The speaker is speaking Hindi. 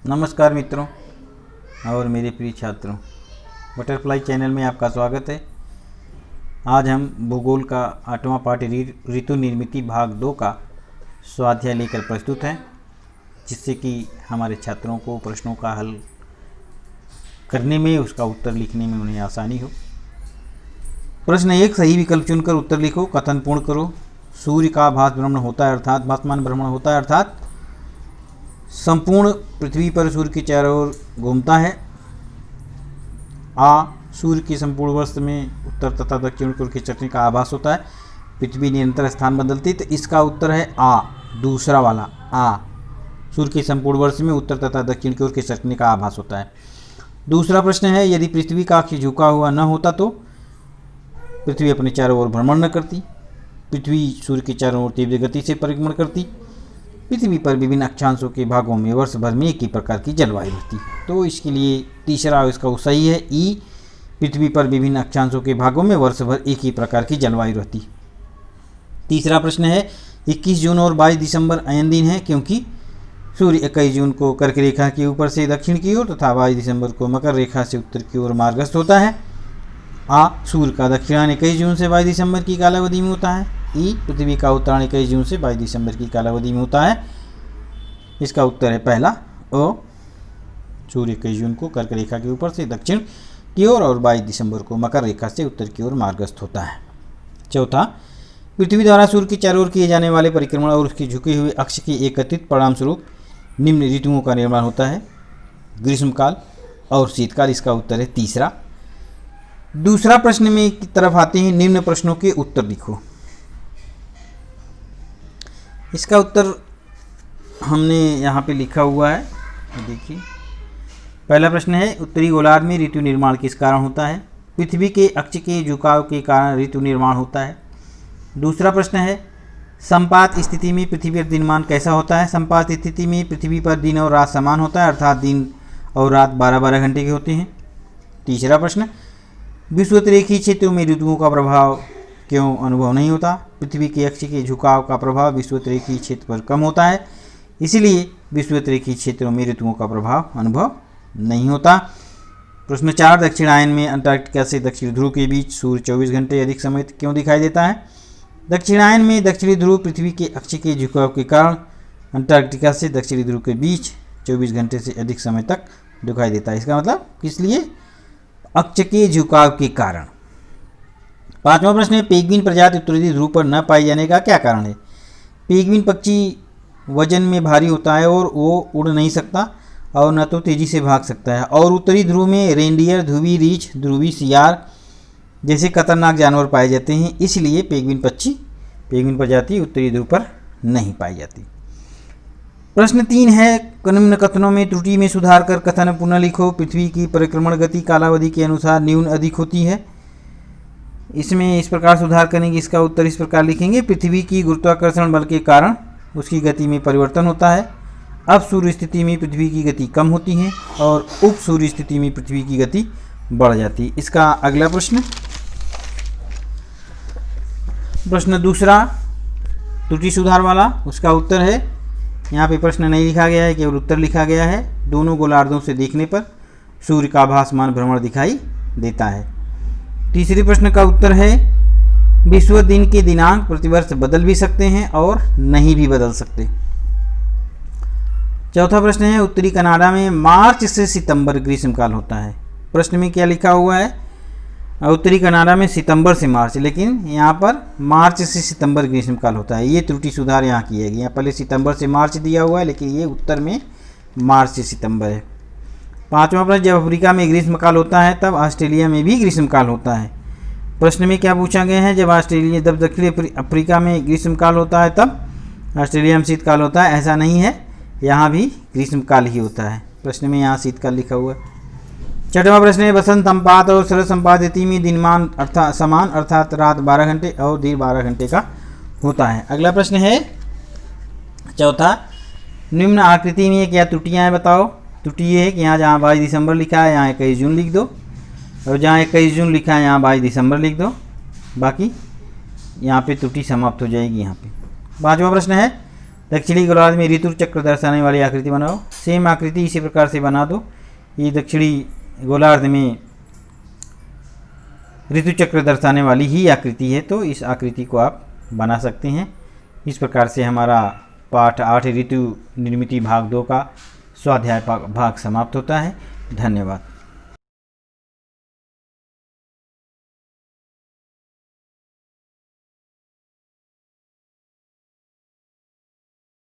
नमस्कार मित्रों और मेरे प्रिय छात्रों, बटरफ्लाई चैनल में आपका स्वागत है। आज हम भूगोल का 8वां पाठ ऋतु निर्मिति भाग 2 का स्वाध्याय लेकर प्रस्तुत हैं, जिससे कि हमारे छात्रों को प्रश्नों का हल करने में, उसका उत्तर लिखने में उन्हें आसानी हो। प्रश्न 1, सही विकल्प चुनकर उत्तर लिखो। कथन पूर्ण करो। सूर्य का भास भ्रमण होता है अर्थात भासमान भ्रमण होता है अर्थात संपूर्ण पृथ्वी पर सूर्य के चारों ओर घूमता है। आ, सूर्य के संपूर्ण वर्ष में उत्तर तथा दक्षिण की ओर खिसकने का आभास होता है। पृथ्वी निरंतर स्थान बदलती, तो इसका उत्तर है आ, दूसरा वाला आ। सूर्य के संपूर्ण वर्ष में उत्तर तथा दक्षिण की ओर खिसकने का आभास होता है। दूसरा प्रश्न है, यदि पृथ्वी का अक्ष झुका हुआ न होता तो पृथ्वी अपने चारों ओर भ्रमण न करती। पृथ्वी सूर्य के चारों ओर तीव्र गति से परिक्रमण करती। पृथ्वी पर विभिन्न अक्षांशों के भागों में वर्ष भर में एक ही प्रकार की जलवायु रहती। तो इसके लिए तीसरा इसका सही है ई, पृथ्वी पर विभिन्न अक्षांशों के भागों में वर्ष भर एक ही प्रकार की जलवायु रहती। तीसरा प्रश्न है, 21 जून और 22 दिसंबर अयन दिन है क्योंकि सूर्य 21 जून को कर्क रेखा के ऊपर से दक्षिण की ओर तथा 22 दिसंबर को मकर रेखा से उत्तर की ओर मार्गस्थ होता है। आ, सूर्य का दक्षिणायन 21 जून से 22 दिसंबर की कालावधि में होता है। ई, पृथ्वी का उत्तरायण 21 जून से 22 दिसंबर की कालावधि में होता है। इसका उत्तर है पहला ओ, सूर्य 21 जून को कर्क रेखा के ऊपर से दक्षिण की ओर और 22 दिसंबर को मकर रेखा से उत्तर की ओर मार्गस्थ होता है। चौथा, पृथ्वी द्वारा सूर्य के चारों ओर किए जाने वाले परिक्रमण और उसके झुके हुए अक्ष के एकत्रित परिणाम स्वरूप निम्न ऋतुओं का निर्माण होता है, ग्रीष्मकाल और शीतकाल। इसका उत्तर है तीसरा। दूसरा प्रश्न में की तरफ आते हैं, निम्न प्रश्नों के उत्तर लिखो। इसका उत्तर हमने यहाँ पे लिखा हुआ है, देखिए। पहला प्रश्न है, उत्तरी गोलार्ध में ऋतु निर्माण किस कारण होता है? पृथ्वी के अक्ष के झुकाव के कारण ऋतु निर्माण होता है। दूसरा प्रश्न है, संपात स्थिति में पृथ्वी पर दिनमान कैसा होता है? संपात स्थिति में पृथ्वी पर दिन और रात समान होता है अर्थात दिन और रात 12-12 घंटे के होते हैं। तीसरा प्रश्न, विषुवतरेखीय क्षेत्रों में ऋतुओं का प्रभाव क्यों अनुभव नहीं होता? पृथ्वी के अक्ष के झुकाव का प्रभाव विषुवतरेखीय क्षेत्र पर कम होता है, इसलिए विषुवतरेखीय क्षेत्रों में ऋतुओं का प्रभाव अनुभव नहीं होता। प्रश्न 4, दक्षिणायन में अंटार्कटिका से दक्षिण ध्रुव के बीच सूर्य 24 घंटे अधिक समय क्यों दिखाई देता है? दक्षिणायन में दक्षिणी ध्रुव पृथ्वी के अक्ष के झुकाव के कारण अंटार्कटिका से दक्षिणी ध्रुव के बीच 24 घंटे से अधिक समय तक दिखाई देता है। इसका मतलब किस लिए? अक्ष के झुकाव के कारण। पांचवा प्रश्न है, पेंगुइन प्रजाति उत्तरी ध्रुव पर न पाए जाने का क्या कारण है? पेंगुइन पक्षी वजन में भारी होता है और वो उड़ नहीं सकता और न तो तेजी से भाग सकता है, और उत्तरी ध्रुव में रेनडियर, ध्रुवी रीछ, ध्रुवी सियार जैसे खतरनाक जानवर पाए जाते हैं, इसलिए पेंगुइन प्रजाति उत्तरी ध्रुव पर नहीं पाई जाती। प्रश्न 3 है, निम्न कथनों में त्रुटि में सुधार कर कथन पुनः लिखो। पृथ्वी की परिक्रमण गति कालावधि के अनुसार न्यून अधिक होती है। इसमें इस प्रकार सुधार करेंगे, इसका उत्तर इस प्रकार लिखेंगे, पृथ्वी की गुरुत्वाकर्षण बल के कारण उसकी गति में परिवर्तन होता है। अब सूर्य स्थिति में पृथ्वी की गति कम होती है और उप सूर्य स्थिति में पृथ्वी की गति बढ़ जाती है। इसका अगला प्रश्न दूसरा, त्रुटि सुधार वाला, उसका उत्तर है, यहाँ पे प्रश्न नहीं लिखा गया है, केवल उत्तर लिखा गया है। दोनों गोलार्धों से देखने पर सूर्य का भासमान भ्रमण दिखाई देता है। तीसरे प्रश्न का उत्तर है, विश्व दिन के दिनांक प्रतिवर्ष बदल भी सकते हैं और नहीं भी बदल सकते। चौथा प्रश्न है, उत्तरी कनाडा में मार्च से सितंबर ग्रीष्मकाल होता है। प्रश्न में क्या लिखा हुआ है? उत्तरी कनाडा में सितंबर से मार्च, लेकिन यहाँ पर मार्च से सितंबर ग्रीष्मकाल होता है। ये त्रुटि सुधार यहाँ किया गया। यहाँ पहले सितंबर से मार्च दिया हुआ है, लेकिन ये उत्तर में मार्च से सितंबर है। पांचवा प्रश्न, जब अफ्रीका में ग्रीष्मकाल होता है तब ऑस्ट्रेलिया में भी ग्रीष्मकाल होता है। प्रश्न में क्या पूछा गया है? जब दक्षिणी अफ्रीका में ग्रीष्मकाल होता है तब ऑस्ट्रेलिया में शीतकाल होता है। ऐसा नहीं है, यहाँ भी ग्रीष्मकाल ही होता है। प्रश्न में यहाँ शीतकाल लिखा हुआ है। छठवां प्रश्न है, बसंत संपात और शरद संपात ऋतु में दिनमान समान अर्थात रात 12 घंटे और दिन 12 घंटे का होता है। अगला प्रश्न है चौथा, निम्न आकृति में क्या त्रुटियां हैं बताओ। त्रुटि ये है कि यहाँ जहाँ 22 दिसंबर लिखा है यहाँ 21 जून लिख दो, और जहाँ 21 जून लिखा है यहाँ 22 दिसंबर लिख दो, बाकी यहाँ पे त्रुटि समाप्त हो जाएगी यहाँ पे। पांचवा प्रश्न है, दक्षिणी गोलार्ध में ऋतु चक्र दर्शाने वाली आकृति बनाओ। सेम आकृति इसी प्रकार से बना दो। ये दक्षिणी गोलार्ध में ऋतु चक्र दर्शाने वाली ही आकृति है, तो इस आकृति को आप बना सकते हैं। इस प्रकार से हमारा पाठ 8 ऋतु निर्मिति भाग 2 का स्वाध्याय भाग समाप्त होता है। धन्यवाद।